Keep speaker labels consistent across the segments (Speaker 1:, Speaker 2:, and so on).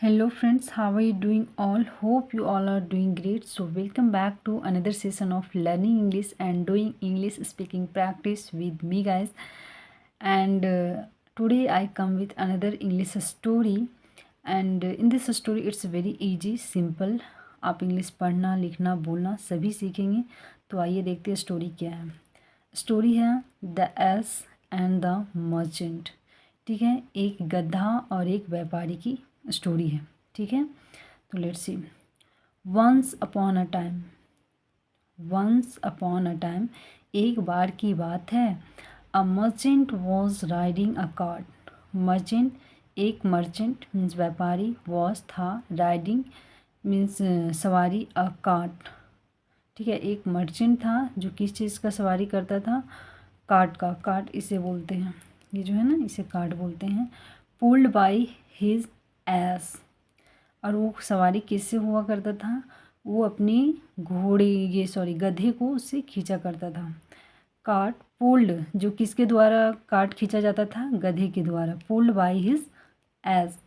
Speaker 1: Hello friends, how are you doing all? Hope you all are doing great. So welcome back to another session of learning English and doing English speaking practice with me guys. And today I come with another English story and in this story it's very easy, simple. आप English पढ़ना लिखना बोलना सभी सीखेंगे. तो आइए देखते हैं स्टोरी क्या है. स्टोरी है the S and the merchant. ठीक है, एक गधा और एक व्यापारी की स्टोरी है. ठीक है, तो let's see. Once upon a time एक बार की बात है. A merchant was riding a cart. Merchant एक मर्चेंट मीन्स व्यापारी, वॉज था, राइडिंग मीन्स सवारी, अ कार्ट. ठीक है, एक मर्चेंट था जो किस चीज़ का सवारी करता था, कार्ट का. कार्ट इसे बोलते हैं, ये जो है ना इसे कार्ट बोलते हैं. Pulled by his S. और वो सवारी किससे हुआ करता था, वो अपनी गधे को उससे खींचा करता था. कार्ट पुल्ड जो किसके द्वारा कार्ट खींचा जाता था, गधे के द्वारा. Pulled by his ass.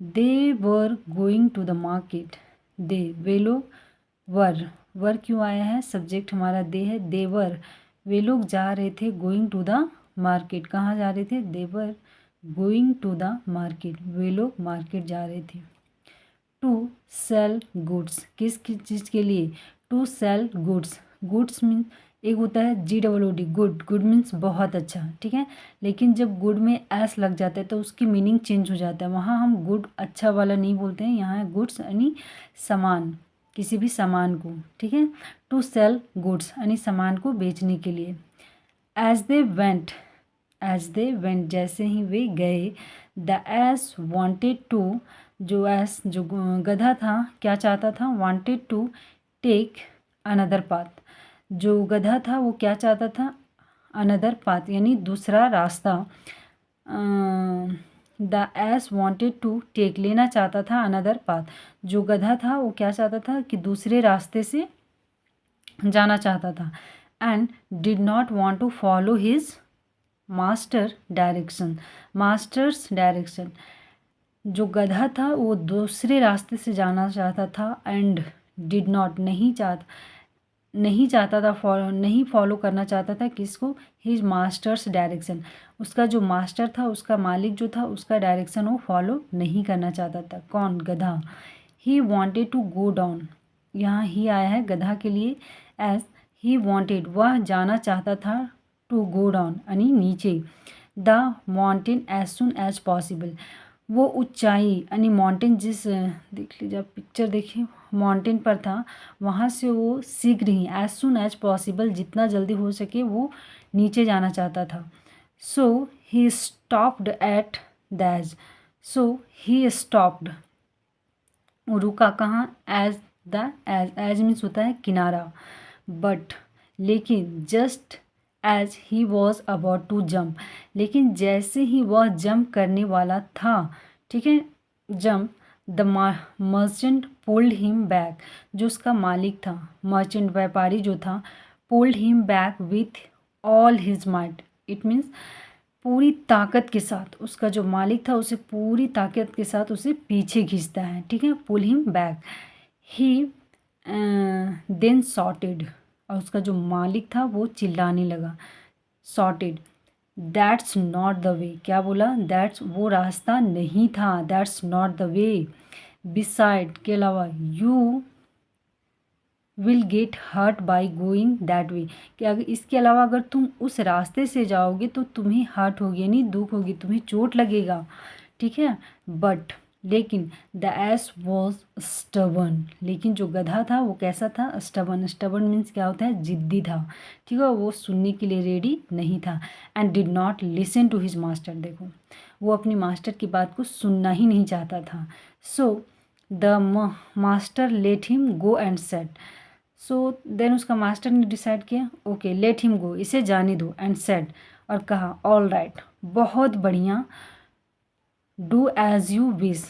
Speaker 1: They were going to the market. वे लोग वर क्यों आया है, सब्जेक्ट हमारा दे है. देवर वे लोग जा रहे थे, गोइंग टू द मार्केट कहाँ जा रहे थे, देवर गोइंग टू द मार्केट वे लोग मार्केट जा रहे थे. टू सेल गुड्स किस चीज़ के लिए, to sell goods. Goods mean एक होता है GOOD, गुड. गुड मीन्स बहुत अच्छा. ठीक है, लेकिन जब गुड में एस लग जाता है तो उसकी मीनिंग चेंज हो जाता है. वहाँ हम गुड अच्छा वाला नहीं बोलते हैं, यहाँ है गुड्स यानी सामान, किसी भी सामान को. ठीक है, टू सेल गुड्स यानी सामान को बेचने के लिए. एज दे वेंट जैसे ही वे गए. द एस वॉन्टेड टू जो गधा था क्या चाहता था, wanted to take another path. जो गधा था वो क्या चाहता था, अनदर पाथ यानी दूसरा रास्ता. The ass wanted to take लेना चाहता था अनदर पाथ. जो गधा था वो क्या चाहता था कि दूसरे रास्ते से जाना चाहता था. And did not want to follow his master's direction. जो गधा था वो दूसरे रास्ते से जाना चाहता था. एंड डिड नॉट नहीं चाहता था नहीं फॉलो करना चाहता था किसको, हिज मास्टर्स डायरेक्शन. उसका जो मास्टर था, उसका मालिक जो था, उसका डायरेक्शन वो फॉलो नहीं करना चाहता था. कौन, गधा. He wanted to go down. यहाँ ही आया है गधा के लिए. एज ही वॉन्टेड वह जाना चाहता था, टू गो डाउन यानी नीचे, the mountain as soon as possible. वो ऊंचाई यानी माउंटेन देख लीजिए आप पिक्चर देखिए, माउंटेन पर था, वहाँ से वो शीघ्र ही एज सुन एज पॉसिबल जितना जल्दी हो सके वो नीचे जाना चाहता था. सो ही स्टॉप्ड एट दैज. वो रुका कहाँ, एज मीन्स होता है किनारा. बट लेकिन just as he was about to jump. लेकिन जैसे ही वह जंप करने वाला था, ठीक है, jump, the merchant pulled him back. जो उसका मालिक था, मर्चेंट व्यापारी जो था, pulled him back with all his might. It means पूरी ताकत के साथ, उसका जो मालिक था उसे पूरी ताकत के साथ उसे पीछे खींचता है. ठीक है, pull him back. He then shouted. और उसका जो मालिक था वो चिल्लाने लगा, shouted. That's not the way. क्या बोला, दैट्स वो रास्ता नहीं था, that's not the way. Beside के अलावा, you will get hurt by going that way. कि अगर इसके अलावा अगर तुम उस रास्ते से जाओगे तो तुम्हें हर्ट होगी यानी दुख होगी, तुम्हें चोट लगेगा. ठीक है, बट लेकिन द एस वॉज स्टबर्न. लेकिन जो गधा था वो कैसा था, स्टबर्न मीन्स क्या होता है, जिद्दी था. ठीक है, वो सुनने के लिए रेडी नहीं था. And did not listen to his master. देखो, वो अपनी मास्टर की बात को सुनना ही नहीं चाहता था. So the master let him go and said. So then उसका मास्टर ने डिसाइड किया, ओके लेट हिम गो, इसे जाने दो. एंड सेड और कहा, ऑल राइट बहुत बढ़िया. Do as you wish.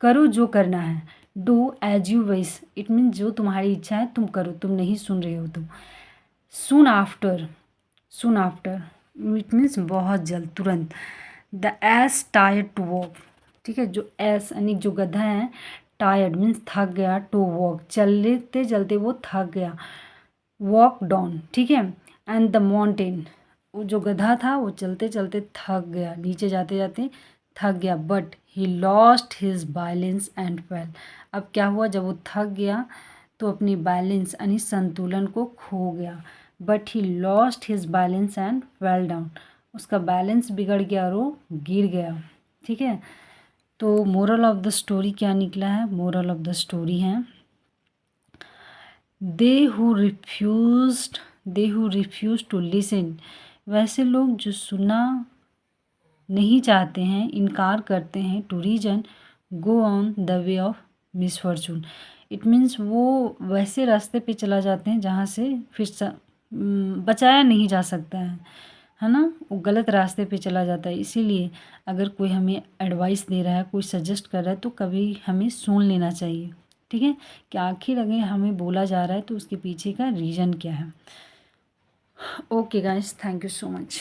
Speaker 1: करो जो करना है. Do as you wish it means जो तुम्हारी इच्छा है तुम करो, तुम नहीं सुन रहे हो तो. सून आफ्टर इट मीन्स बहुत जल्द, तुरंत. The ass tired to walk. ठीक है। जो एस यानी जो गधा है, टायर्ड मीन्स थक गया, टू वॉक चलते चलते वो थक गया, वॉक डाउन, ठीक है। एंड द माउंटेन, वो जो गधा था वो चलते चलते थक गया, नीचे जाते जाते थक गया, but he lost his balance and fail. अब क्या हुआ, जब वो थक गया तो अपनी बैलेंस यानी संतुलन को खो गया, but he lost his balance and fell down, उसका बैलेंस बिगड़ गया और वो गिर गया, ठीक है। तो मोरल ऑफ द स्टोरी क्या निकला है, मोरल ऑफ द स्टोरी है दे हु रिफ्यूज टू लिसन, वैसे लोग जो सुनना नहीं चाहते हैं, इनकार करते हैं, to reason go on the way of misfortune, it means वो वैसे रास्ते पे चला जाते हैं जहाँ से फिर बचाया नहीं जा सकता है ना, वो गलत रास्ते पे चला जाता है। इसीलिए अगर कोई हमें एडवाइस दे रहा है, कोई सजेस्ट कर रहा है, तो कभी हमें सुन लेना चाहिए, ठीक है, कि आखिर अगर हमें बोला जा रहा है तो उसके पीछे का रीज़न क्या है। Okay guys, thank you so much.